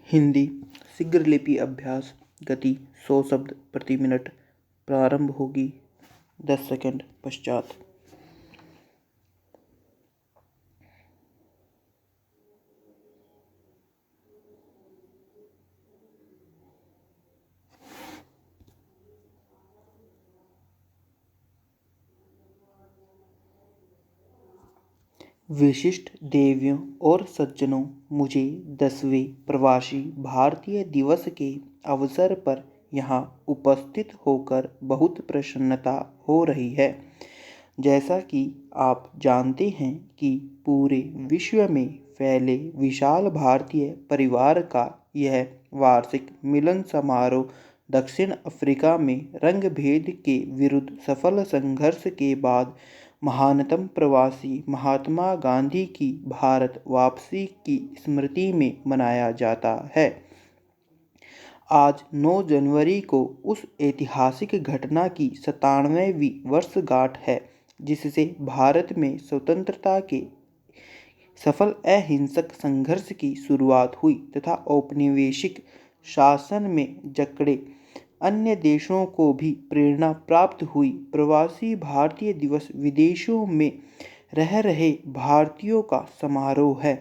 हिंदी शीघ्र लिपि अभ्यास गति 100 शब्द प्रति मिनट प्रारंभ होगी 10 सेकंड पश्चात। विशिष्ट देवियों और सज्जनों, मुझे 10वें प्रवासी भारतीय दिवस के अवसर पर यहाँ उपस्थित होकर बहुत प्रसन्नता हो रही है। जैसा कि आप जानते हैं कि पूरे विश्व में फैले विशाल भारतीय परिवार का यह वार्षिक मिलन समारोह दक्षिण अफ्रीका में रंग भेद के विरुद्ध सफल संघर्ष के बाद महानतम प्रवासी महात्मा गांधी की भारत वापसी की स्मृति में मनाया जाता है। आज 9 जनवरी को उस ऐतिहासिक घटना की 97वीं वर्षगांठ है जिससे भारत में स्वतंत्रता के सफल अहिंसक संघर्ष की शुरुआत हुई तथा औपनिवेशिक शासन में जकड़े अन्य देशों को भी प्रेरणा प्राप्त हुई। प्रवासी भारतीय दिवस विदेशों में रह रहे भारतीयों का समारोह है।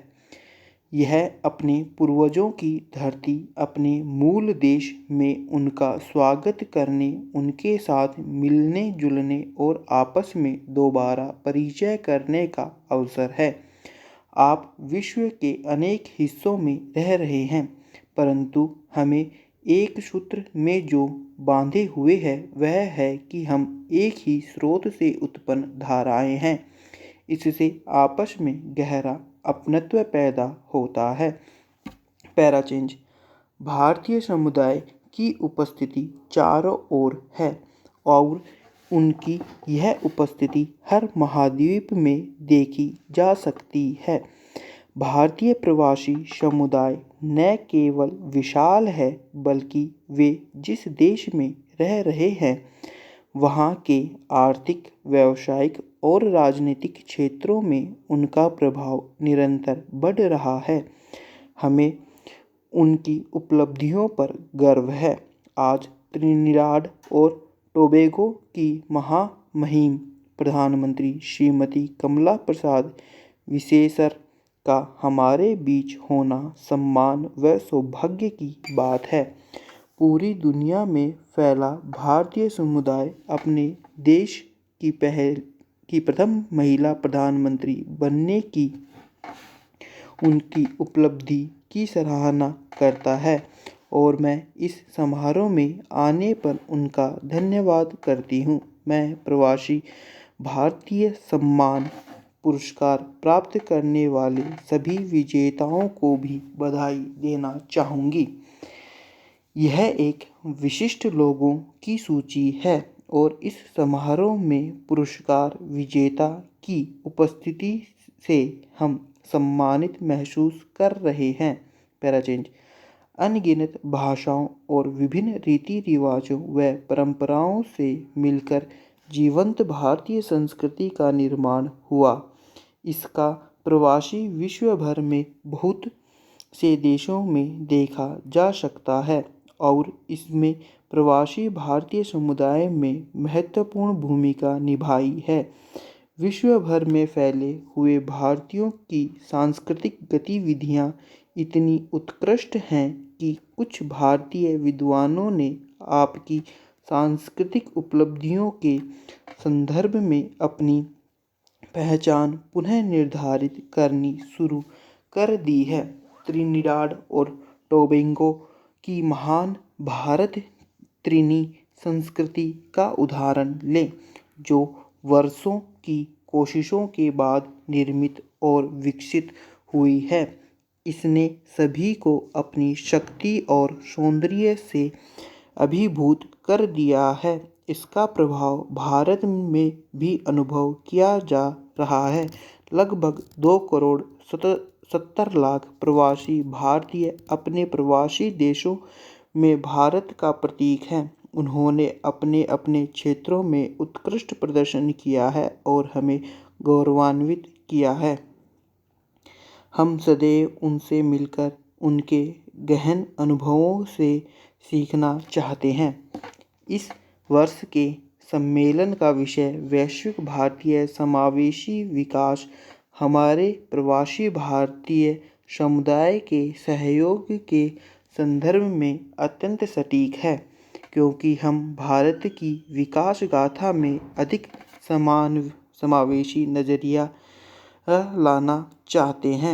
यह अपने पूर्वजों की धरती, अपने मूल देश में उनका स्वागत करने, उनके साथ मिलने जुलने और आपस में दोबारा परिचय करने का अवसर है। आप विश्व के अनेक हिस्सों में रह रहे हैं, परंतु हमें एक सूत्र में जो बांधे हुए है वह है कि हम एक ही स्रोत से उत्पन्न धाराएं हैं। इससे आपस में गहरा अपनत्व पैदा होता है। Para change. भारतीय समुदाय की उपस्थिति चारों ओर है और उनकी यह उपस्थिति हर महाद्वीप में देखी जा सकती है। भारतीय प्रवासी समुदाय न केवल विशाल है बल्कि वे जिस देश में रह रहे हैं वहाँ के आर्थिक, व्यावसायिक और राजनीतिक क्षेत्रों में उनका प्रभाव निरंतर बढ़ रहा है। हमें उनकी उपलब्धियों पर गर्व है। आज त्रिनिदाद और टोबैगो की महामहिम प्रधानमंत्री श्रीमती कमला प्रसाद विशेसर का हमारे बीच होना सम्मान व सौभाग्य की बात है। पूरी दुनिया में फैला भारतीय समुदाय अपने देश की प्रथम महिला प्रधानमंत्री बनने की उनकी उपलब्धि की सराहना करता है और मैं इस समारोह में आने पर उनका धन्यवाद करती हूँ। मैं प्रवासी भारतीय सम्मान पुरस्कार प्राप्त करने वाले सभी विजेताओं को भी बधाई देना चाहूँगी। यह एक विशिष्ट लोगों की सूची है और इस समारोह में पुरस्कार विजेता की उपस्थिति से हम सम्मानित महसूस कर रहे हैं। पैराचेंज। अनगिनत भाषाओं और विभिन्न रीति रिवाजों व परंपराओं से मिलकर जीवंत भारतीय संस्कृति का निर्माण हुआ। इसका प्रवासी विश्व भर में बहुत से देशों में देखा जा सकता है और इसमें प्रवासी भारतीय समुदाय में महत्वपूर्ण भूमिका निभाई है। विश्व भर में फैले हुए भारतीयों की सांस्कृतिक गतिविधियां इतनी उत्कृष्ट हैं कि कुछ भारतीय विद्वानों ने आपकी सांस्कृतिक उपलब्धियों के संदर्भ में अपनी पहचान पुनः निर्धारित करनी शुरू कर दी है। त्रिनिदाद और टोबैगो की महान भारत त्रिनी संस्कृति का उदाहरण लें, जो वर्षों की कोशिशों के बाद निर्मित और विकसित हुई है। इसने सभी को अपनी शक्ति और सौंदर्य से अभिभूत कर दिया है। इसका प्रभाव भारत में भी अनुभव किया जा रहा है। लगभग 2 करोड़ 70 लाख प्रवासी भारतीय अपने प्रवासी देशों में भारत का प्रतीक हैं। उन्होंने अपने अपने क्षेत्रों में उत्कृष्ट प्रदर्शन किया है और हमें गौरवान्वित किया है। हम सदैव उनसे मिलकर उनके गहन अनुभवों से सीखना चाहते हैं। इस वर्ष के सम्मेलन का विषय वैश्विक भारतीय समावेशी विकास हमारे प्रवासी भारतीय समुदाय के सहयोग के संदर्भ में अत्यंत सटीक है, क्योंकि हम भारत की विकास गाथा में अधिक समावेशी नज़रिया लाना चाहते हैं।